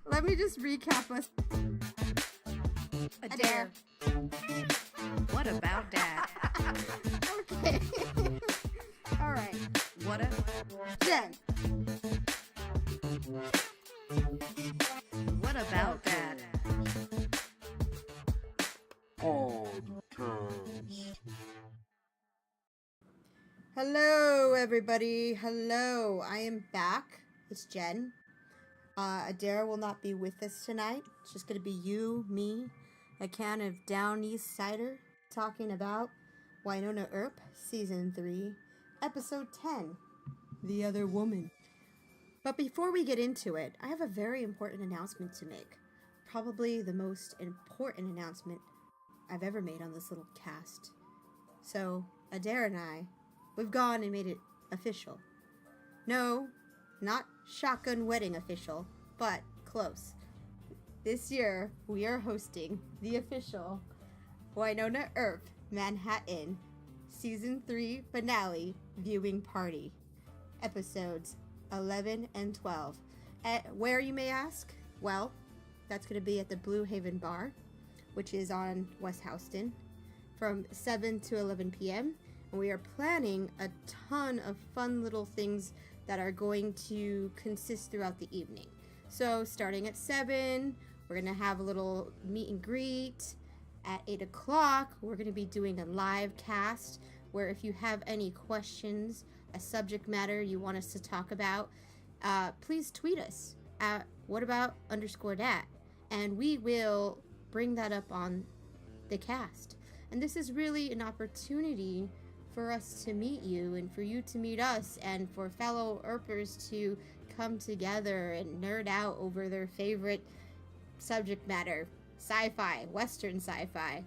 Let me just recap us. Adair. What about Dad? Okay. All right. What a... Jen. What about Dad? Podcast. Hello, everybody. Hello. I am back. It's Jen. Adair will not be with us tonight. It's just going to be you, me, a can of Down East cider, talking about Wynoona Earp, Season 3, Episode 10, The Other Woman. But before we get into it, I have a very important announcement to make. Probably the most important announcement I've ever made on this little cast. So, Adair and I, we've gone and made it official. No, not shotgun wedding official, but close. This year, we are hosting the official Wynoona Earp Manhattan Season 3 finale viewing party. Episodes 11 and 12. Where, you may ask? Well, that's going to be at the Blue Haven Bar, which is on West Houston, from 7 to 11 p.m. And we are planning a ton of fun little things that are going to consist throughout the evening. So starting at 7, we're going to have a little meet and greet. At 8 o'clock, we're going to be doing a live cast where if you have any questions, a subject matter you want us to talk about, please tweet us at whatabout_dat, and we will bring that up on the cast. And this is really an opportunity for us to meet you and for you to meet us and for fellow Earpers to come together and nerd out over their favorite subject matter, sci-fi, Western sci-fi.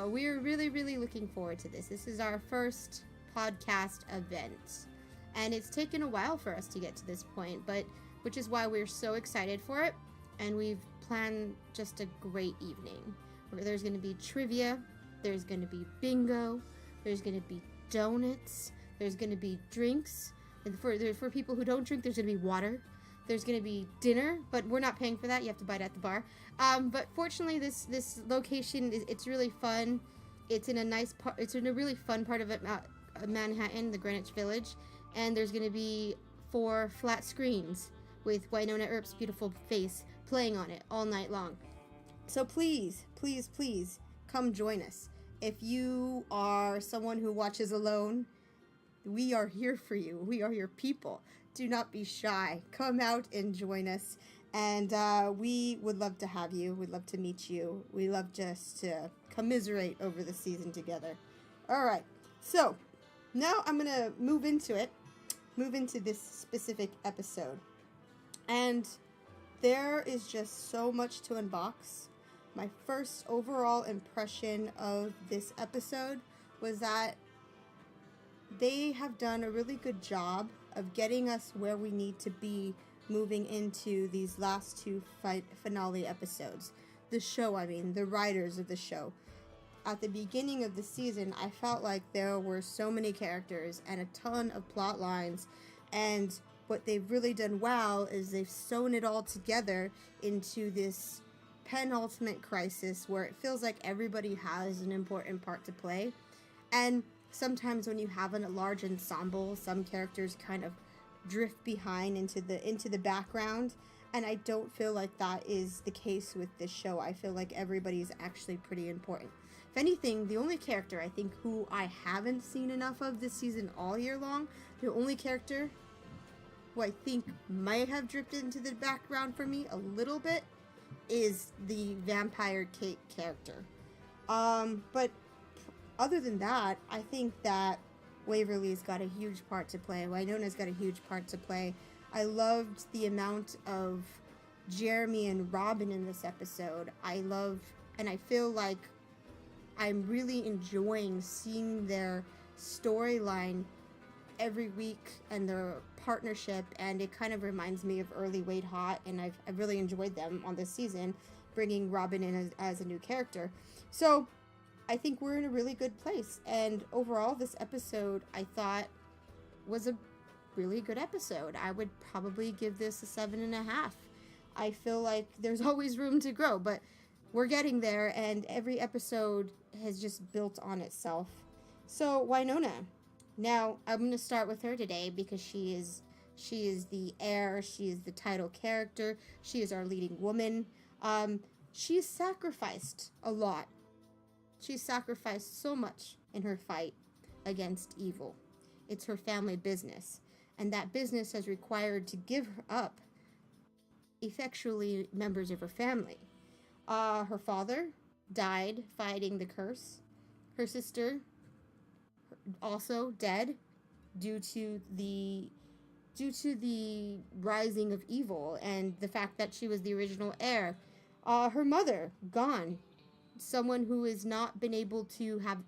We're really, really looking forward to this. This is our first podcast event, and it's taken a while for us to get to this point, but which is why we're so excited for it, and we've planned just a great evening. There's going to be trivia, there's going to be bingo, there's going to be donuts, there's going to be drinks, and for people who don't drink, there's going to be water. There's going to be dinner, but we're not paying for that. You have to buy it at the bar. But fortunately, this location it's really fun. It's in a nice part. It's in a really fun part of it, Manhattan, the Greenwich Village, and there's going to be 4 flat screens with Wynoona Earp's beautiful face playing on it all night long. So please, please, please come join us. If you are someone who watches alone, we are here for you. We are your people. Do not be shy. Come out and join us. And we would love to have you. We'd love to meet you. We love just to commiserate over the season together. All right. So now I'm going to move into this specific episode. And there is just so much to unbox. My first overall impression of this episode was that they have done a really good job of getting us where we need to be moving into these last 2 finale episodes. The show, the writers of the show. At the beginning of the season, I felt like there were so many characters and a ton of plot lines, and what they've really done well is they've sewn it all together into this penultimate crisis where it feels like everybody has an important part to play. And sometimes when you have a large ensemble, some characters kind of drift behind into the background, and I don't feel like that is the case with this show. I feel like everybody's actually pretty important. If anything, the only character I think who I haven't seen enough of this season all year long, the only character who I think might have drifted into the background for me a little bit is the vampire Kate character. But other than that, I think that Waverly's got a huge part to play. Wynoona's got a huge part to play. I loved the amount of Jeremy and Robin in this episode. And I feel like I'm really enjoying seeing their storyline every week and their partnership, and it kind of reminds me of early Wait Hot, and I've really enjoyed them on this season, bringing Robin in as a new character. So I think we're in a really good place, and overall this episode I thought was a really good episode. I would probably give this a 7.5. I feel like there's always room to grow, but we're getting there, and every episode has just built on itself. So Wynoona. Now I'm going to start with her today because she is the heir, she is the title character, she is our leading woman. She's sacrificed a lot. She's sacrificed so much in her fight against evil. It's her family business, and that business has required to give up effectually members of her family. Her father died fighting the curse. Her sister also dead due to the rising of evil and the fact that she was the original heir. Her mother gone, someone who has not been able to have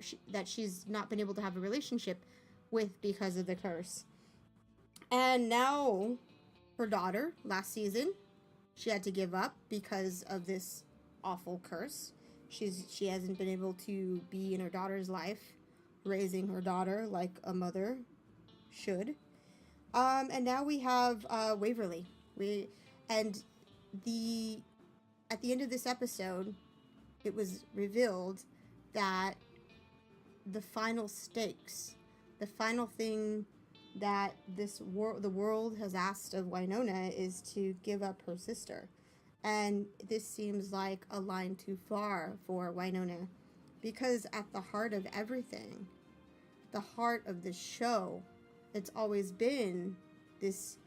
she's not been able to have a relationship with because of the curse. And now her daughter, last season, she had to give up because of this awful curse. She hasn't been able to be in her daughter's life, raising her daughter like a mother should. And now we have Waverly. At the end of this episode, it was revealed that the final stakes, the final thing that the world has asked of Wynoona is to give up her sister. And this seems like a line too far for Wynoona, because at the heart of everything, the heart of the show, it's always been this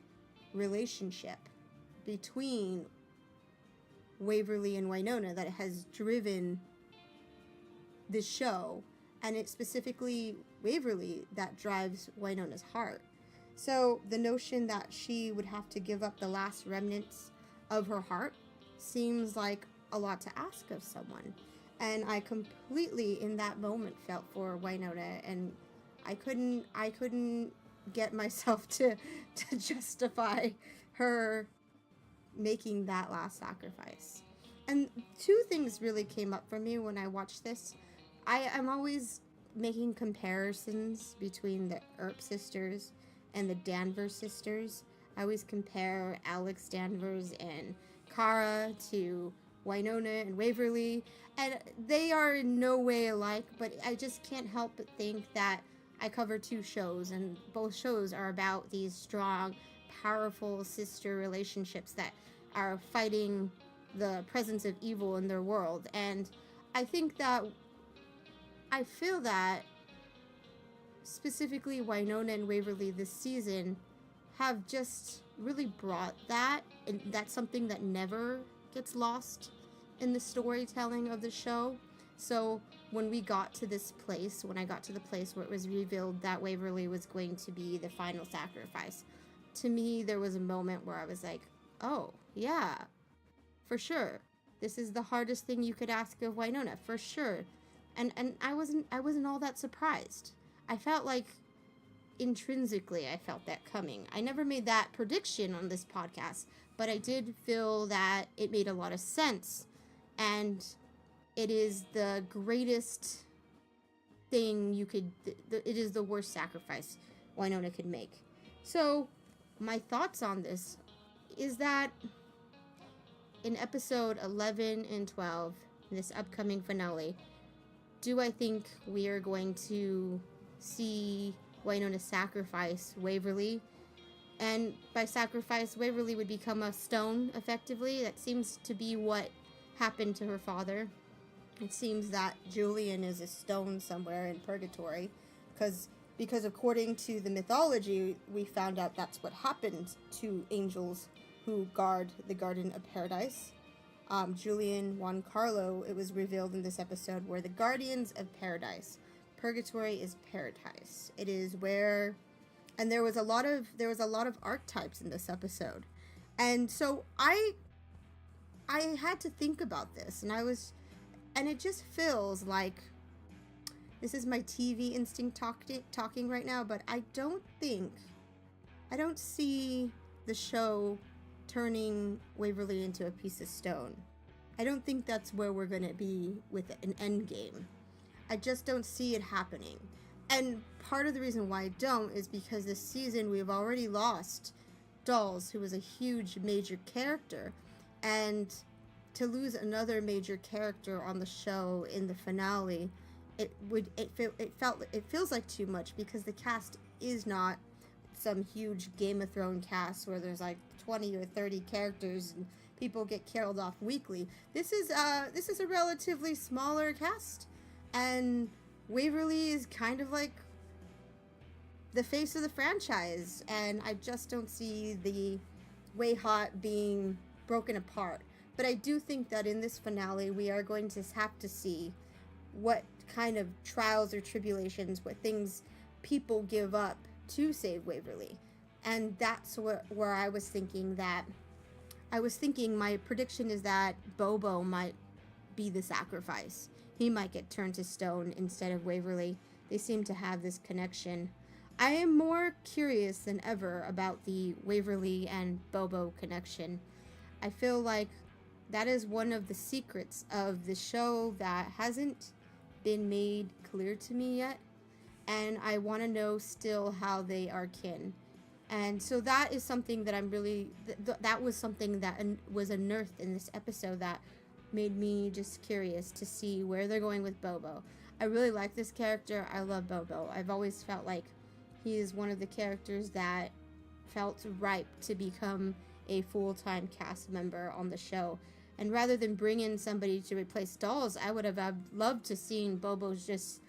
relationship between Waverly and Wynoona that has driven the show, and it's specifically Waverly that drives Wynoona's heart. So the notion that she would have to give up the last remnants of her heart seems like a lot to ask of someone. And I completely in that moment felt for Wynoona, and I couldn't get myself to justify her making that last sacrifice. And two things really came up for me when I watched this. I'm always making comparisons between the Earp sisters and the Danvers sisters. I always compare Alex Danvers and Kara to Wynoona and Waverly, and they are in no way alike, but I just can't help but think that I cover two shows, and both shows are about these strong, powerful sister relationships that are fighting the presence of evil in their world. And I feel that specifically Wynoona and Waverly this season have just really brought that, and that's something that never gets lost in the storytelling of the show. So when I got to the place where it was revealed that Waverly was going to be the final sacrifice, to me there was a moment where I was like, oh yeah, for sure, this is the hardest thing you could ask of Wynoona, for sure. And I wasn't all that surprised. I felt like intrinsically I felt that coming. I never made that prediction on this podcast, but I did feel that it made a lot of sense, and it is the greatest thing it is the worst sacrifice Wynoona could make. So my thoughts on this is that in episode 11 and 12, this upcoming finale, do I think we are going to see Wynoona sacrifice Waverly? And by sacrifice, Waverly would become a stone, effectively. That seems to be what happened to her father. It seems that Julian is a stone somewhere in purgatory, because according to the mythology, we found out that's what happened to angels who guard the Garden of Paradise. Julian, Juan Carlo, it was revealed in this episode, were the guardians of paradise. Purgatory is paradise. It is where, and there was a lot of archetypes in this episode, and so I had to think about this, and it just feels like this is my TV instinct talking right now, but I don't see the show turning Waverly into a piece of stone. I don't think that's where we're going to be with an end game. I just don't see it happening. And part of the reason why I don't is because this season we've already lost Dolls, who was a huge major character, And to lose another major character on the show in the finale, it feels like too much, because the cast is not some huge Game of Thrones cast where there's like 20 or 30 characters and people get killed off weekly. This is a relatively smaller cast, and Waverly is kind of like the face of the franchise, and I just don't see the Way Hot being broken apart. But I do think that in this finale we are going to have to see what kind of trials or tribulations, what things people give up to save Waverly. And that's where I was thinking my prediction is that Bobo might be the sacrifice. He might get turned to stone instead of Waverly. They seem to have this connection. I am more curious than ever about the Waverly and Bobo connection. I feel like that is one of the secrets of the show that hasn't been made clear to me yet, and I want to know still how they are kin. And so that is something that I'm really that was something that was unearthed in this episode that made me just curious to see where they're going with Bobo. I really like this character. I love Bobo. I've always felt like he is one of the characters that felt ripe to become a full-time cast member on the show. And rather than bring in somebody to replace Dolls, I would have loved to seen Bobo's just,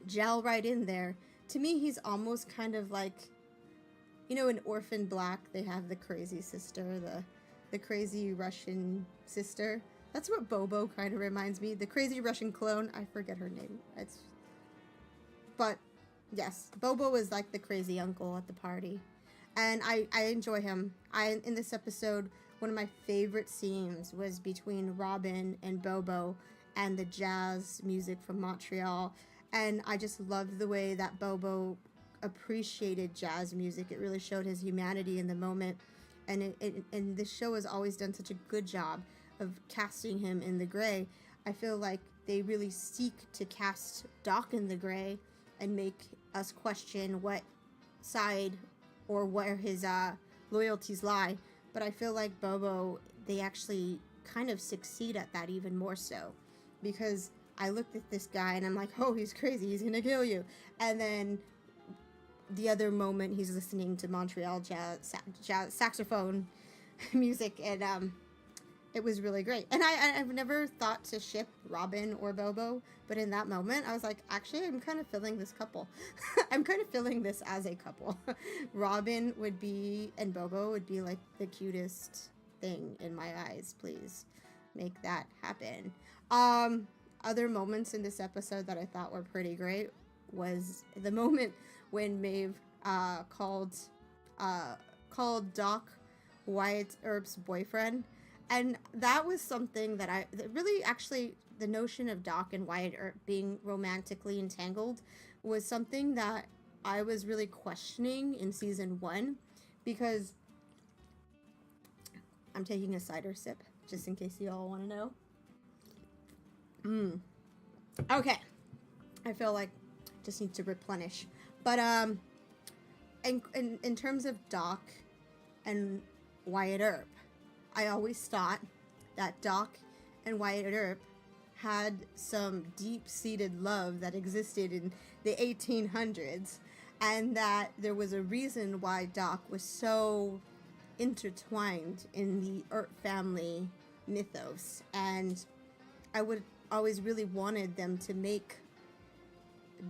gel right in there. To me, he's almost kind of like, in Orphan Black, they have the crazy sister, the crazy Russian sister. That's what Bobo kind of reminds me. The crazy Russian clone. I forget her name. But yes, Bobo is like the crazy uncle at the party. And I enjoy him. In this episode, one of my favorite scenes was between Robin and Bobo and the jazz music from Montreal. And I just loved the way that Bobo appreciated jazz music. It really showed his humanity in the moment. And and this show has always done such a good job of casting him in the gray. I feel like they really seek to cast Doc in the gray and make us question what side or where his loyalties lie. But I feel like Bobo, they actually kind of succeed at that even more so. Because I looked at this guy and I'm like, oh, he's crazy, he's gonna kill you. And then the other moment he's listening to Montreal jazz saxophone music, and it was really great. And I've never thought to ship Robin or Bobo, but in that moment I was like, actually, I'm kind of feeling this couple. I'm kind of feeling this as a couple. Robin would be, and Bobo would be like the cutest thing in my eyes. Please make that happen. Other moments in this episode that I thought were pretty great was the moment when Maeve called Doc Wyatt Earp's boyfriend. And that was something that really actually, the notion of Doc and Wyatt Earp being romantically entangled was something that I was really questioning in season 1, because I'm taking a cider sip just in case you all want to know. Okay. I feel like I just need to replenish. But in terms of Doc and Wyatt Earp, I always thought that Doc and Wyatt Earp had some deep-seated love that existed in the 1800s, and that there was a reason why Doc was so intertwined in the Earp family mythos. And I would always really wanted them to make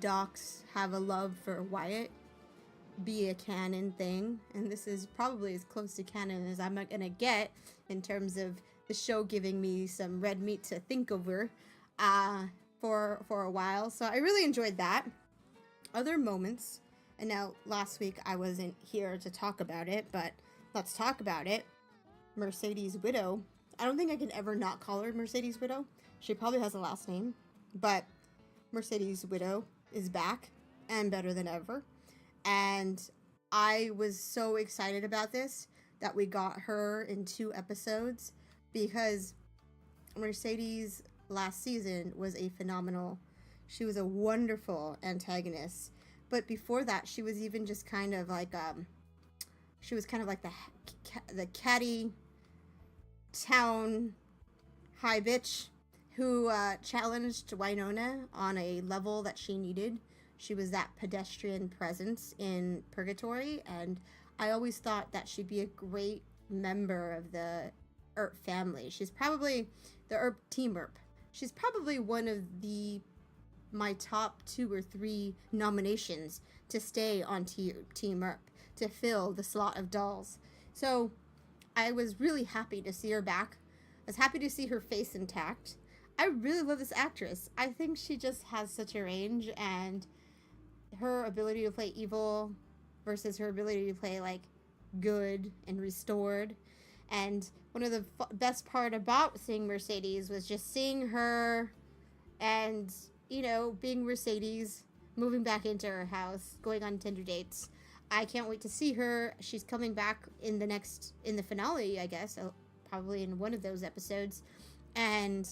Doc's have a love for Wyatt be a canon thing, and this is probably as close to canon as I'm gonna get in terms of the show giving me some red meat to think over for a while. So I really enjoyed that. Other moments, and now last week I wasn't here to talk about it, but let's talk about it. Mercedes' widow. I don't think I can ever not call her Mercedes' widow. She probably has a last name, but Mercedes' widow is back and better than ever. And I was so excited about this that we got her in 2 episodes, because Mercedes last season was she was a wonderful antagonist. But before that, she was even just kind of like, the catty town high bitch who challenged Wynoona on a level that she needed. She was that pedestrian presence in Purgatory, and I always thought that she'd be a great member of the Earp family. She's probably the Earp Team Earp. She's probably one of my top 2 or 3 nominations to stay on Team Earp, to fill the slot of dolls. So I was really happy to see her back. I was happy to see her face intact. I really love this actress. I think she just has such a range, and her ability to play evil versus her ability to play like good and restored. And one of the best part about seeing Mercedes was just seeing her and, you know, being Mercedes, moving back into her house, going on Tinder dates. I can't wait to see her. She's coming back in the finale, I guess, probably in one of those episodes. And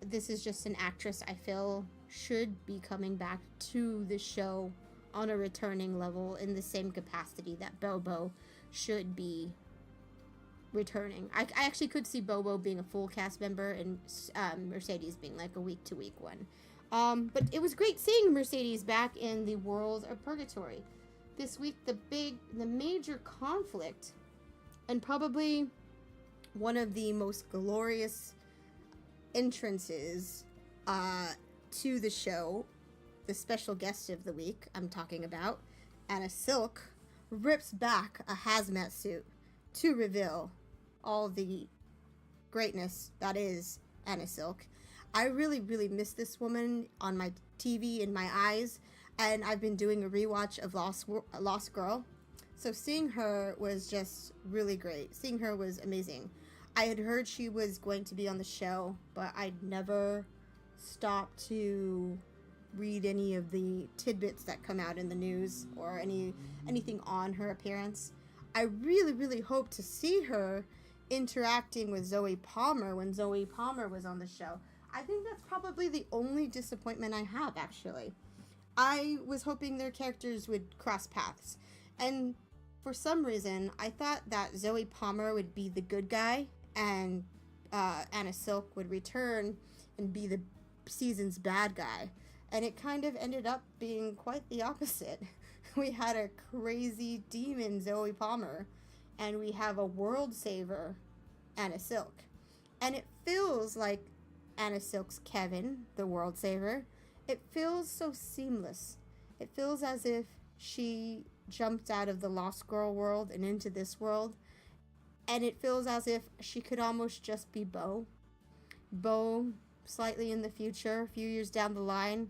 this is just an actress I feel should be coming back to the show on a returning level in the same capacity that Bobo should be returning. I actually could see Bobo being a full cast member and Mercedes being like a week-to-week one. But it was great seeing Mercedes back in the world of Purgatory. This week, the major conflict, and probably one of the most glorious entrances to the show, the special guest of the week I'm talking about, Anna Silk, rips back a hazmat suit to reveal all the greatness that is Anna Silk. I really, really miss this woman on my TV in my eyes, and I've been doing a rewatch of Lost Girl. So seeing her was just really great. Seeing her was amazing. I had heard she was going to be on the show, but I'd never stopped to read any of the tidbits that come out in the news or anything on her appearance. I really, really hope to see her interacting with Zoe Palmer when Zoe Palmer was on the show. I think that's probably the only disappointment I have, actually. I was hoping their characters would cross paths, and for some reason, I thought that Zoe Palmer would be the good guy, and Anna Silk would return and be the season's bad guy. And it kind of ended up being quite the opposite. We had a crazy demon, Zoe Palmer, and we have a world saver, Anna Silk. And it feels like Anna Silk's Kevin, the world saver. It feels so seamless. It feels as if she jumped out of the Lost Girl world and into this world. And it feels as if she could almost just be Bo. Bo, slightly in the future, a few years down the line,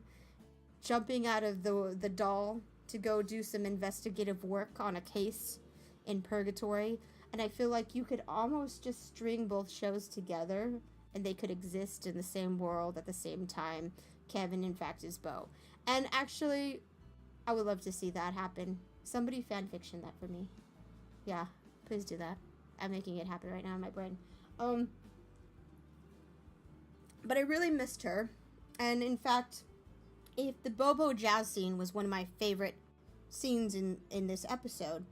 jumping out of the doll to go do some investigative work on a case in Purgatory. And I feel like you could almost just string both shows together and they could exist in the same world at the same time. Kevin, in fact, is Bo. And actually, I would love to see that happen. Somebody fanfiction that for me. Yeah, please do that. I'm making it happen right now in my brain. But I really missed her. And in fact, if the Bobo jazz scene was one of my favorite scenes in this episode,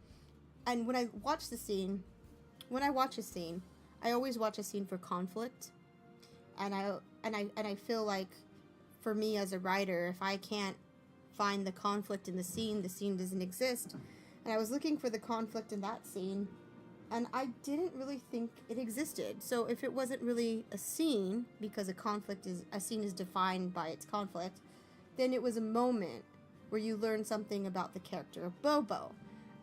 and when I watch a scene, I always watch a scene for conflict. And I feel like, for me as a writer, if I can't find the conflict in the scene doesn't exist. And I was looking for the conflict in that scene, and I didn't really think it existed. So if it wasn't really a scene, because a scene is defined by its conflict, then it was a moment where you learn something about the character of Bobo.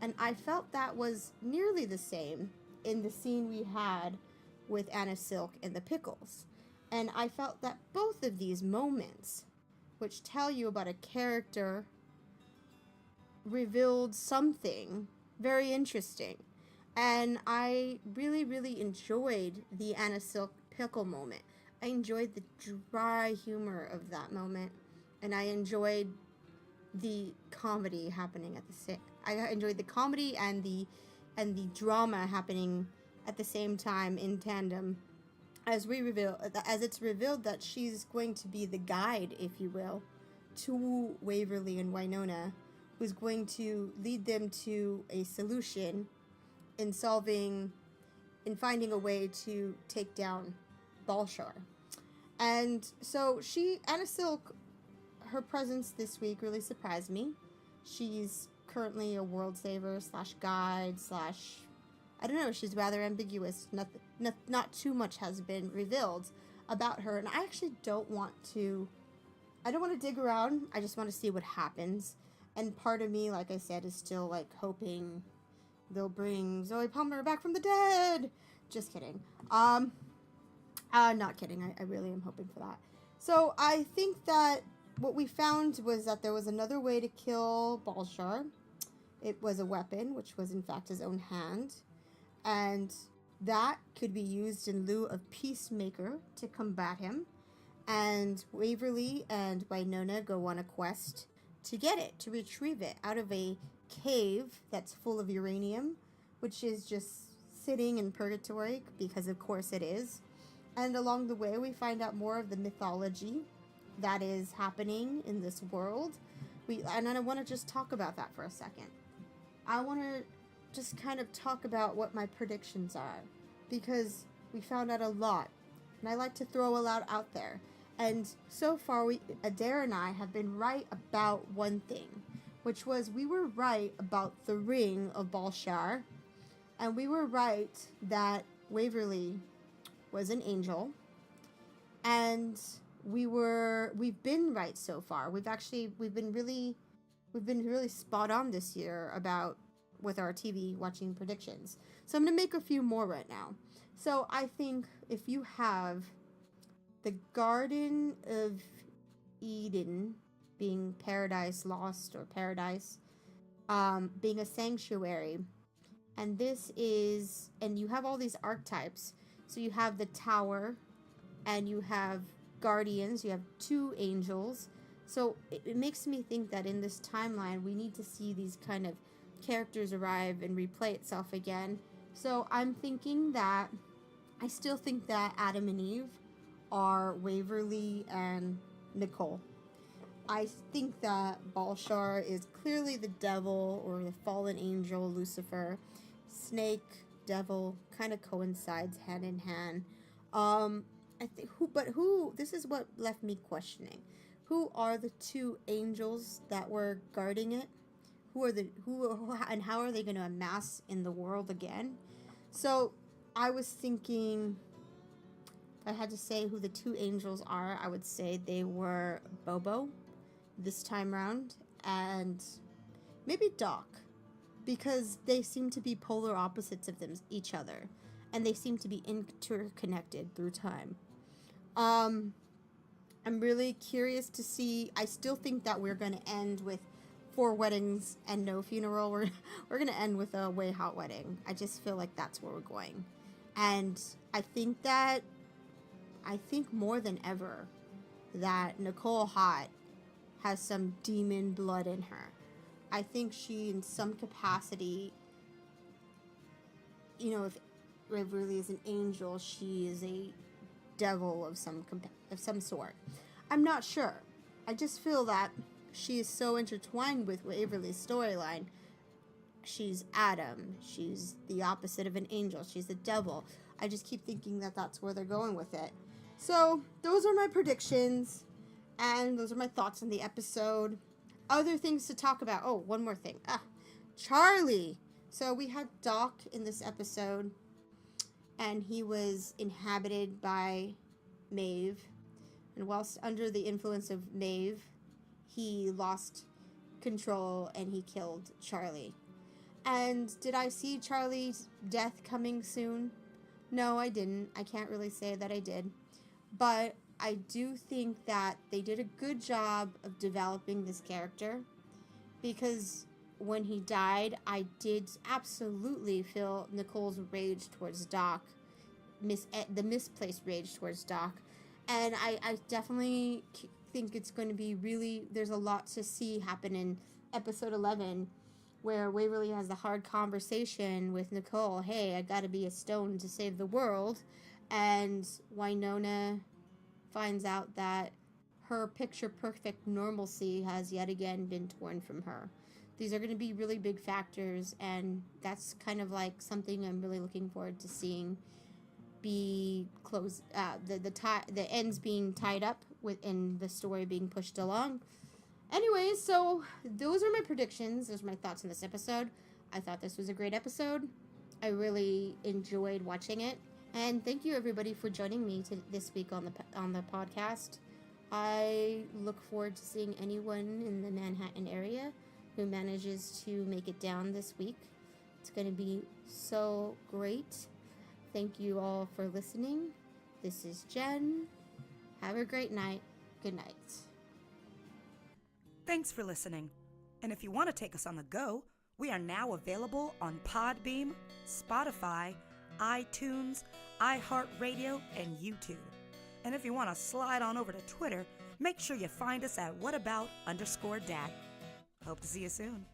And I felt that was nearly the same in the scene we had with Anna Silk and the Pickles. And I felt that both of these moments, which tell you about a character, revealed something very interesting. And I really, really enjoyed the Anna Silk pickle moment. I enjoyed the dry humor of that moment. And I enjoyed the comedy happening at the same. I enjoyed the comedy and the drama happening at the same time in tandem. As it's revealed that she's going to be the guide, if you will, to Waverly and Wynoona, who's going to lead them to a solution in solving in finding a way to take down Balshar. And so Anna Silk, her presence this week really surprised me. She's currently a world saver slash guide slash, I don't know, she's rather ambiguous. Not too much has been revealed about her, and I actually don't want to dig around. I just want to see what happens. And part of me, like I said, is still like hoping they'll bring Zoe Palmer back from the dead. Just kidding. Not kidding. I really am hoping for that. So I think that what we found was that there was another way to kill Balshar. It was a weapon, which was in fact his own hand. And that could be used in lieu of Peacemaker to combat him. And Waverly and Wynonna go on a quest to get it, to retrieve it out of a cave that's full of uranium, which is just sitting in purgatory, because of course it is. And along the way, we find out more of the mythology that is happening in this world. And I want to just talk about that for a second. I want to just kind of talk about what my predictions are, because we found out a lot, and I like to throw a lot out there. And so far, Adair and I have been right about one thing, which was we were right about the ring of Balshar, and we were right that Waverly was an angel, and we've been right so far. We've been really spot on this year with our TV watching predictions. So I'm going to make a few more right now. So I think if you have the Garden of Eden being paradise lost, or paradise being a sanctuary, and you have all these archetypes. So you have the tower, and you have guardians, you have two angels. So it makes me think that in this timeline, we need to see these kind of characters arrive and replay itself again. So I'm thinking that, I still think that Adam and Eve are Waverly and Nicole. I think that Balshar is clearly the devil, or the fallen angel, Lucifer. Snake, devil, kind of coincides hand in hand. This is what left me questioning. Who are the two angels that were guarding it? And how are they going to amass in the world again? So I was thinking, if I had to say who the two angels are, I would say they were Bobo this time round, and maybe Doc, because they seem to be polar opposites of each other, and they seem to be interconnected through time. I'm really curious to see. I still think that we're going to end with 4 weddings and no funeral. We're going to end with a way hot wedding. I just feel like that's where we're going. And I think more than ever that Nicole Hott has some demon blood in her. I think she, in some capacity, if Waverly is an angel, she is a devil of some sort. I'm not sure. I just feel that she is so intertwined with Waverly's storyline. She's Adam. She's the opposite of an angel. She's the devil. I just keep thinking that that's where they're going with it. So those are my predictions, and those are my thoughts on the episode. Other things to talk about. Oh, one more thing. Charlie. So we had Doc in this episode, and he was inhabited by Maeve. And whilst under the influence of Maeve, he lost control and he killed Charlie. And did I see Charlie's death coming soon? No, I didn't. I can't really say that I did. But I do think that they did a good job of developing this character, because when he died, I did absolutely feel Nicole's rage towards Doc, the misplaced rage towards Doc. And I definitely think it's going to be there's a lot to see happen in episode 11, where Waverly has the hard conversation with Nicole. Hey, I gotta be a stone to save the world. And Wynonna finds out that her picture-perfect normalcy has yet again been torn from her. These are going to be really big factors, and that's kind of like something I'm really looking forward to seeing be closed. The ends being tied up within the story being pushed along. Anyways, so those are my predictions. Those are my thoughts on this episode. I thought this was a great episode. I really enjoyed watching it, and thank you everybody for joining me this week on the podcast. I look forward to seeing anyone in the Manhattan area who manages to make it down this week. It's going to be so great. Thank you all for listening. This is Jen. Have a great night. Good night. Thanks for listening. And if you want to take us on the go, we are now available on Podbeam, Spotify, iTunes, iHeartRadio, and YouTube. And if you want to slide on over to Twitter, make sure you find us at whatabout_dad. Hope to see you soon.